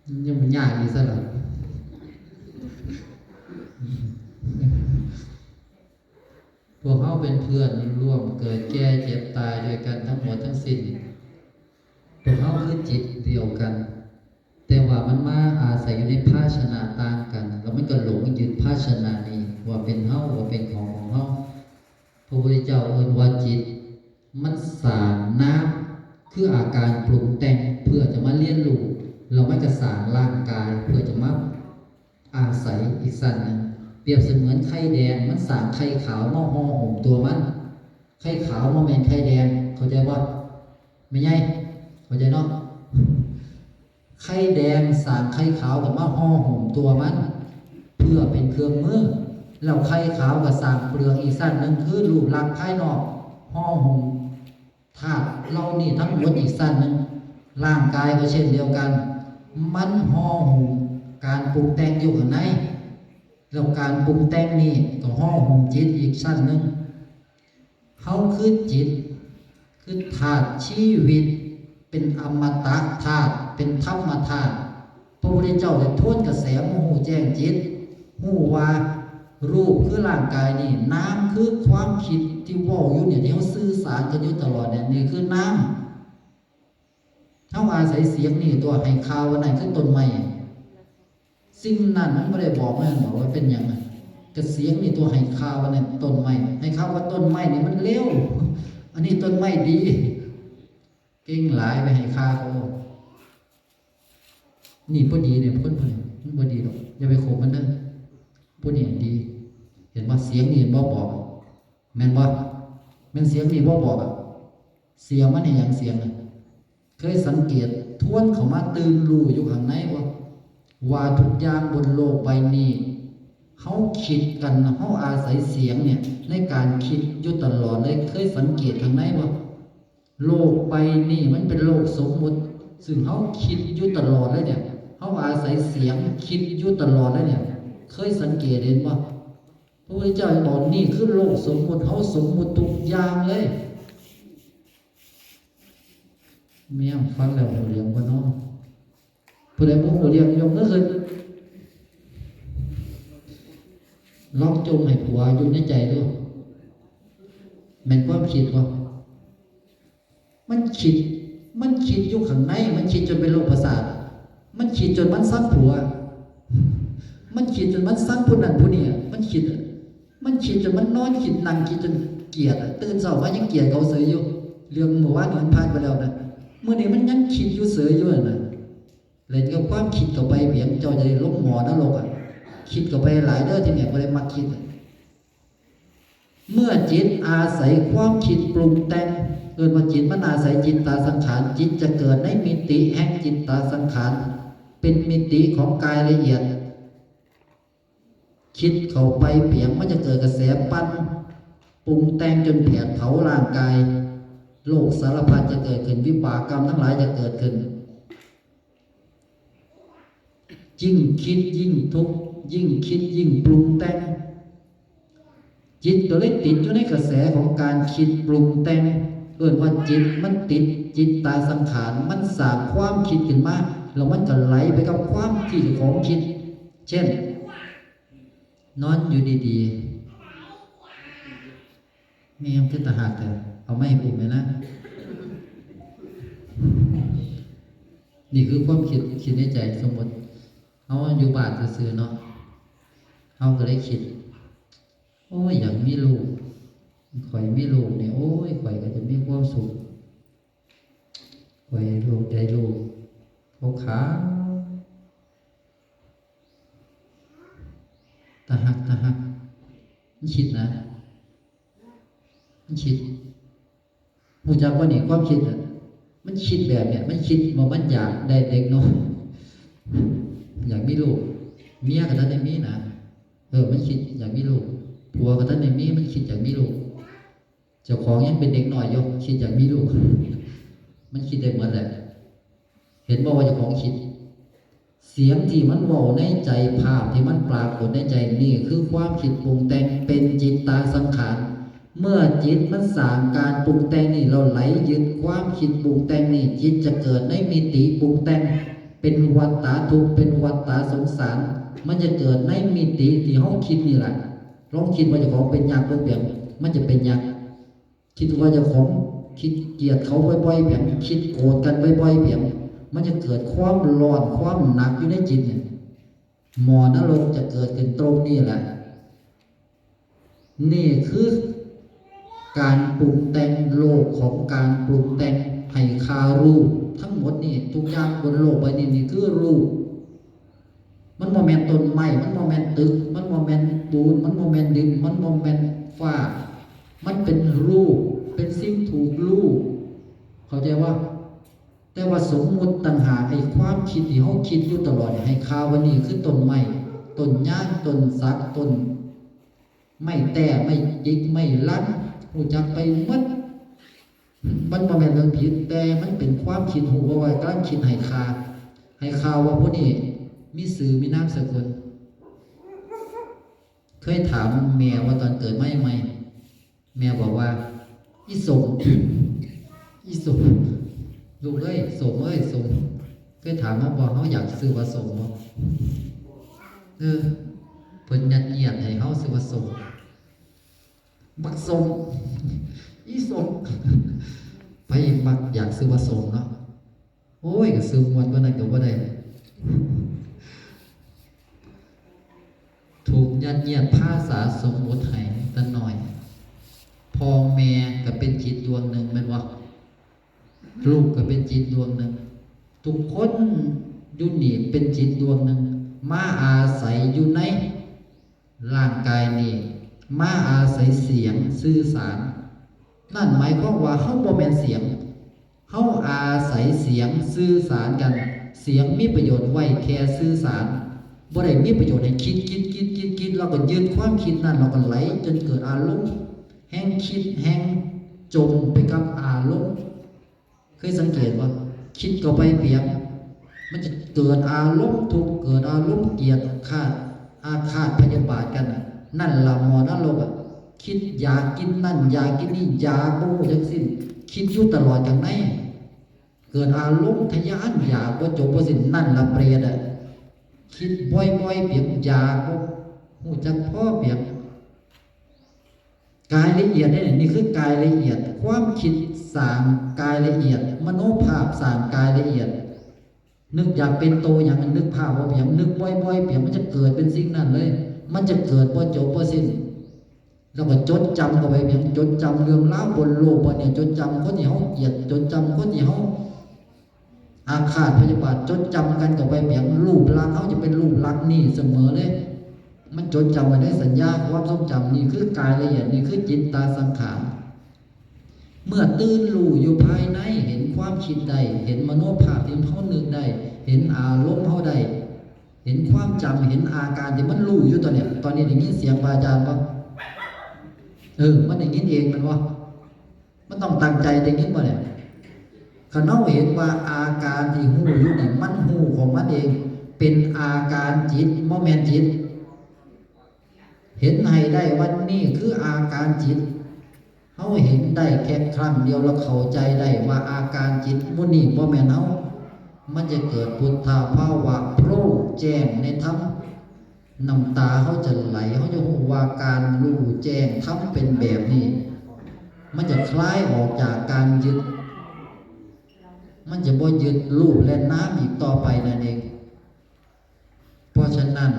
ยังมันยากอีกซะหรอพวกเขาเป็นเพื่อนร่วมเกิดแก่เจ็บตายด้วยกันทั้งหมดทั้งสิ้นพวกเขาคือจิตเดียวกัน แต่ว่ามันมาอาศัยอยู่ในภาชนะต่างกันแล้วมันก็หลงยึดภาชนะนี้ว่าเป็นเฮาว่าเป็นของเฮาพระพุทธเจ้าเอิ้นว่าจิตมันสร้างน้ำคืออาการปรุงแต่งเพื่อจะมาเรียนรู้เราไม่กระสร้างร่างกายเพื่อจะมาอาศัยอีกสั้นหนึ่งเปรียบเสมือนไข่แดงมันสร้างไข่ขาวมาห่อหุ้มตัวมันไข่ขาวมาแม่นไข่แดงเข้าใจบ่ไม่ใช่เข้าใจเนาะไข่แดงสร้างไข่ขาวกับมาห่อหุ้มตัวมันเพื่อเป็นเครื่องมือแล้วไข่ขาวกับสร้างเปลือกอีกสั้นหนึ่งคือรูปลักษณ์ภายนอกห่อหุ้มธาตุเรานี่ทั้งหมดอีกสั้นหนึ่งร่างกายก็เช่นเดียวกันมันห่อหุ้มการปรุงแต่งอยู่ข้างในแล้วการปรุงแต่งนี่ก็ห่อหุ้มจิตอีกสั้นหนึ่งเขาคือจิตคือธาตุชีวิตเป็นอมตะธาตุเป็นธรรมธาตุพระพุทธเจ้าได้ทวนกระแสโมโหแจ้งจิตหูว่ารูปคือร่างกายนี่น้ำคือความคิดที่ว่าอยู่เนี่ยที่เขาสื่อสารกันอยู่ตลอดเนี่ยนี่คือน้ำถ้าอาศัยเสียงนี่ตัวให้ข่าววันไหนคือต้นไม้สิ่งนั้นมันไม่ได้บอกว่าเป็นอย่างไรกระเสียงนี่ตัวให้ข่าววันไหนต้นไม้ให้ข่าวว่าต้นไม้นี่มันเลวอันนี้ต้นไม้ดีเก่งหลายไปให้ข่าวเขานี่พอดีเนี่ยคนนี้มันพอดีหรอกอย่าไปโขกมันเด้อพวกนี้ดีเห็นว่าเสียงนี่บ่บอกแม่นบ่แม่นเสียงนี่บ่บอกเสียงมันเนี่ยอย่างเสียงเคยสังเกตทวนเข้ามาตื่นรู้อยู่ข้างในว่าทุกอย่างบนโลกใบนี้เขาคิดกันเขาอาศัยเสียงเนี่ยในการคิดอยู่ตลอดเลยเคยสังเกตข้างในว่าโลกใบนี้มันเป็นโลกสมมุติซึ่งเขาคิดอยู่ตลอดเลยเนี่ยเขาอาศัยเสียงคิดอยู่ตลอดเลยเนี่ยเคยสังเกตเห็นว่าพระพุทธเจ้าบอกนี่คือโลกสมมุติเขาสมมุติทุกอย่างเลยแม่ฟังแล้วหูเรียงว่าน้องผู้ใดบ่หูเรียงยมก็คือลองจงให้ผัวอยู่ในใจด้วยแม่นความคิดว่ามันคิดอยู่ข้างในมันคิดจนเป็นโรคประสาทมันคิดจนมันซักผัวมันคิดจนมันซักผู้นั้นผู้นี้มันคิดจนมันนอนคิดนั่งคิดจนเกลียดตื่นเช้ามายังเกลียดเขาเสยอยู่เรื่องเมื่อวานมันผ่านไปแล้วนะเมื่อนี้มันยังคิดอยู่เสยอยู่น่ะเลยก็ความคิดเข้าไปเพียงเจ้าจะได้ลงหมอนรกคิดเข้าไปหลายเด้อที่เนี่ยบ่ได้มักคิดเมื่อจิตอาศัยความคิดปรุงแต่งเกิดว่าจิตมันอาศัยจิตตาสังขารจิตจะเกิดในมิติแห่งจิตตาสังขารเป็นมิติของกายละเอียดคิดเข้าไปเปียงมันจะเกิดกระแสปั้นปรุงแต่งจนแผดเผาร่างกายโลกสารพัดจะเกิดขึ้นวิบากกรรมทั้งหลายจะเกิดขึ้นยิ่งคิดยิ่งทุกข์ยิ่งคิดยิ่งปรุงแต่งจิตก็เลยติดอยู่ในกระแสของการคิดปรุงแต่งเอิ้นว่าจิตมันติดจิตตาสังขารมันสร้างความคิดขึ้นมาแล้วมันก็ไหลไปกับความคิดของคิดเช่นนอนอยู่ดีๆแม่มันคือตาหักแต่เอาไม่ให้ผมเลยนะนี่คือความคิดในใจสมมติเขาอยู่บ้านซื่อๆเนาะเขาก็ได้คิดโอ้ยอยากมีลูกข่อยมีลูกเนี่ยโอ้ยข่อยก็จะมีความสุขข่อยลูกได้ลูกเขาขาตาหักมันคิดนะมันคิดหูจักว่านี่ความคิดอ่ะมันคิดแบบเนี่ยมันคิดว่ามันอยากได้เด็กน้อยอยากมีลูกเมียกับท่านในมีนะมันคิดอยากมีลูกผัวกับท่านในมีมันคิดอยากมีลูกเจ้าของยังเป็นเด็กหน่อยอยู่คิดอยากมีลูกมันคิดได้เหมือนแหละเห็นบอกว่าเจ้าของคิดเสียงที่มันเว้าในใจภาพที่มันปรากฏในใจนี่คือความคิดปรุงแต่งเป็นจิตตาสังขารเมื่อจิตมันสร้างการปรุงแต่งนี่เราไหลยึดความคิดปรุงแต่งนี่จิตจะเกิดในมิติปรุงแต่ง เป็นวัฏฏะทุกข์เป็นวัฏฏะสงสารมันจะเกิดในมิติที่เฮาคิดนี่แหละลองคิดว่าเจ้าของเป็นยักษ์บ่เปลี่ยนมันจะเป็นยักษ์คิดว่าเจ้าของคิดเกลียดเขาบ่อยๆเปลี่ยนคิดโกรธกันบ่อยๆเปลี่ยนมันจะเกิดความร้อนความหนักอยู่ในจิตเนี่ยหมอนรกจะเกิดขึ้นตรงนี้แหละนี่คือการปรุงแต่งโลกของการปรุงแต่งให้คารูปทั้งหมดนี่ทุกอย่างบนโลกใบนี้นี่คือรูปมันโมเมนต์ต้นไม้มันโมเมนต์ตึกมันโมเมนต์ปูนมันโมเมนต์ดินมันโมเมนต์ฟ้ามันเป็นรูปเป็นสิ่งถูกรูปเข้าใจว่าแต่ว่าสมมุติต่างหากไอ้ความคิดที่เขาคิดอยู่ตลอดให้คาวันนี้คือต้นไม้ต้นย่างต้นสักต้นไม่แต่ไม่ยิกไม่ลัดหูจักไปมัดมันบ่แม่นเรื่องผิดแต่มันเป็นความคิดหูว่ากำลังคิดให้คาว่าผู้นี้มีสื่อมีนามสกุลเคยถามแม่ว่าตอนเกิดมาใหม่แม่บอกว่าอีสม อีสมลูกเอ้ยสมเอ้ยสมเคยถามว่าบอกเขาอยากซื้อว่าสมบ่เพิ่นยัดเยียดให้เขาซื้อว่าสมบักสมอีสมไปมักอยากซื้อว่าสมเนาะโอ้ยก็ซื้อมวนว่านั้นก็บ่ได้ถูกยัดเยียดภาษาสมมุติให้ตะหน่อยพ่อแม่ก็เป็นจิตดวงหนึ่งแม่นบ่ลูกก็เป็นจิตดวงหนึ่งทุกคนอยู่นี่เป็นจิตดวงหนึ่งมาอาศัยอยู่ในร่างกายนี้มาอาศัยเสียงสื่อสารนั่นหมายความว่าเฮาบ่แม่นเสียงเฮาอาศัยเสียงสื่อสารกันเสียงมีประโยชน์ไว้แค่สื่อสารบ่ได้มีประโยชน์ให้คิดเราก็ยึดความคิดนั้นเราก็ไหลจนเกิดอารมณ์แห่งคิดแห่งจมไปกับอารมณ์เคยสังเกตว่าคิดก็ไปเปรียบมันจะเกิดอารมณ์ทุกข์เกิดอารมณ์เกลียดอาฆาตพยาบาทกันนั่นละมอนรกคิดอยากกินนั่นอยากกินนี่อยากโอ้ทั้งสิ้นคิดอยู่ตลอดอย่างไหนเกิดอารมณ์ทะยานอยากบ่จบบ่สิ้นนั่นละเปรตคิดบ่อยๆเปรียบอยากบ่ฮู้จักพ่อเปรียบกายละเอียดนี่คือกายละเอียดความคิดสร้างกายละเอียดมโนภาพสร้างกายละเอียดนึกอยากเป็นโตอย่างนึกภาพว่าเปรียบนึกบ่อยๆเปรียบมันจะเกิดเป็นสิ่งนั้นเลยมันจะเกิดบ่จบบ่สิ้นแล้วก็จดจำเข้าไปเพียงจดจำเรื่องราวบนโลกเนี่ยจดจำคนที่เขาเกลียดจดจำคนที่เขาอาฆาตพยาบาทจดจำกันเข้าไปเพียงรูปลักษณ์เขาจะเป็นรูปลักษณ์นี่เสมอเลยมันจดจำไว้ในสัญญาความทรงจำนี่คือกายละเอียดนี่คือจิตตาสังขารเมื่อตื่นรู้อยู่ภายในเห็นความคิดใดเห็นมโนภาพที่เขานึกได้เห็นอารมณ์เขาได้เห็นความจำเห็นอาการที่มันรู้อยู่ตอนนี้ได้ยินเสียงพระอาจารย์ป่ะมันได้ยินเองมันวะมันต้องตั้งใจได้ยินป่ะเนี่ยขณะเห็นว่าอาการที่หูอยู่นี่มันหูของมันเองเป็นอาการจิตโมเมนต์จิตเห็นให้ได้วันนี้คืออาการจิตเขาเห็นได้แค่ครั้งเดียวแล้วเข้าใจได้ว่าอาการจิตมุนี่โมเมนต์เขามันจะเกิดพุทธาภาวะโพร่งแจ้งในธรรมน้ำตาเขาจะไหลเขาจะรู้ว่าการรู้แจ้งธรรมเป็นแบบนี้มันจะคล้ายออกจากการยึดมันจะบ่ยึดรูปและน้ำอีกต่อไปนั่นเองเพราะฉะนั้น